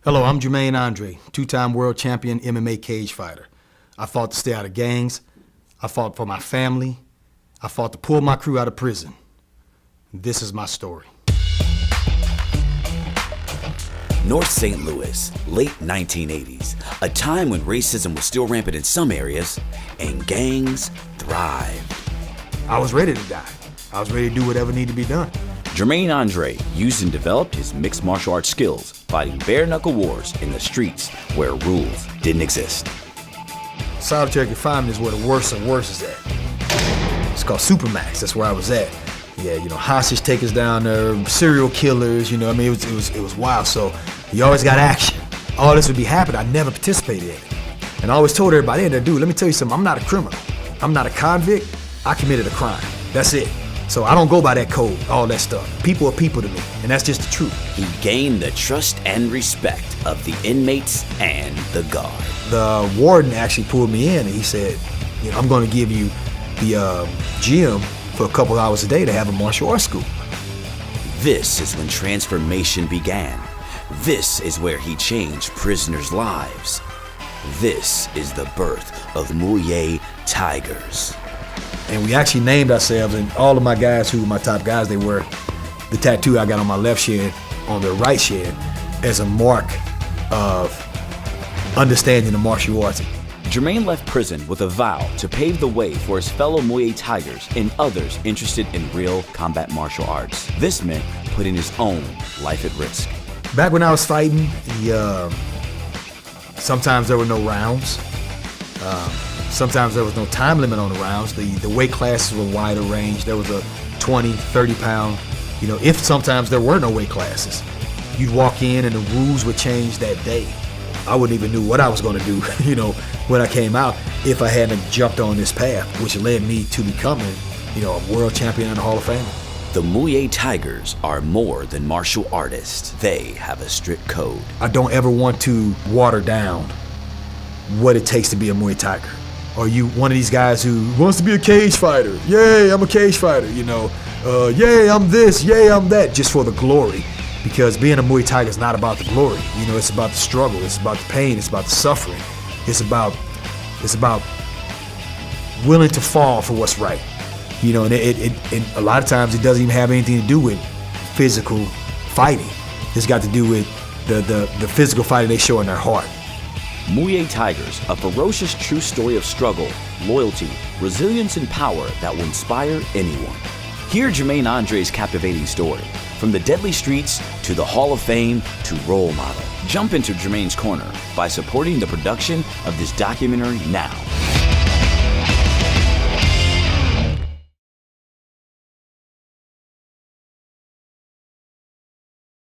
Hello, I'm Jermaine Andre, two-time world champion MMA cage fighter. I fought to stay out of gangs. I fought for my family. I fought to pull my crew out of prison. This is my story. North St. Louis, late 1980s, a time when racism was still rampant in some areas and gangs thrived. I was ready to die. I was ready to do whatever needed to be done. Jermaine Andre used and developed his mixed martial arts skills fighting bare-knuckle wars in the streets where rules didn't exist. Solitary confinement is where the worst of worst is at. It's called Supermax. That's where I was at. Yeah, hostage takers down there, serial killers, it was wild. So you always got action. All this would be happening. I never participated in it. And I always told everybody in there, dude, let me tell you something. I'm not a criminal. I'm not a convict. I committed a crime. That's it. So I don't go by that code, all that stuff. People are people to me, and that's just the truth. He gained the trust and respect of the inmates and the guard. The warden actually pulled me in and he said, I'm going to give you the gym for a couple hours a day to have a martial arts school. This is when transformation began. This is where he changed prisoners' lives. This is the birth of MUAY THAIGERS. And we actually named ourselves, and all of my guys who were my top guys, they wear the tattoo I got on my left shin, on their right shin, as a mark of understanding the martial arts. Jermaine left prison with a vow to pave the way for his fellow MUAY THAIGERS and others interested in real combat martial arts. This meant putting his own life at risk. Back when I was fighting, sometimes there were no rounds. Sometimes there was no time limit on the rounds. The weight classes were wider range. There was a 20, 30 pound, if sometimes there were no weight classes. You'd walk in and the rules would change that day. I wouldn't even know what I was gonna do, when I came out, if I hadn't jumped on this path, which led me to becoming, a world champion and a Hall of Famer. The MUAY THAIGERS are more than martial artists. They have a strict code. I don't ever want to water down what it takes to be a Muay Tiger. Or you one of these guys who wants to be a cage fighter. Yay, I'm a cage fighter, yay, I'm this, yay, I'm that, just for the glory. Because being a Muay Tiger is not about the glory. It's about the struggle, it's about the pain, it's about the suffering. It's about willing to fall for what's right. And a lot of times it doesn't even have anything to do with physical fighting. It's got to do with the physical fighting they show in their heart. MUAY THAIGERS, a ferocious true story of struggle, loyalty, resilience, and power that will inspire anyone. Hear Jermaine Andre's captivating story. From the deadly streets to the Hall of Fame to role model. Jump into Jermaine's corner by supporting the production of this documentary now.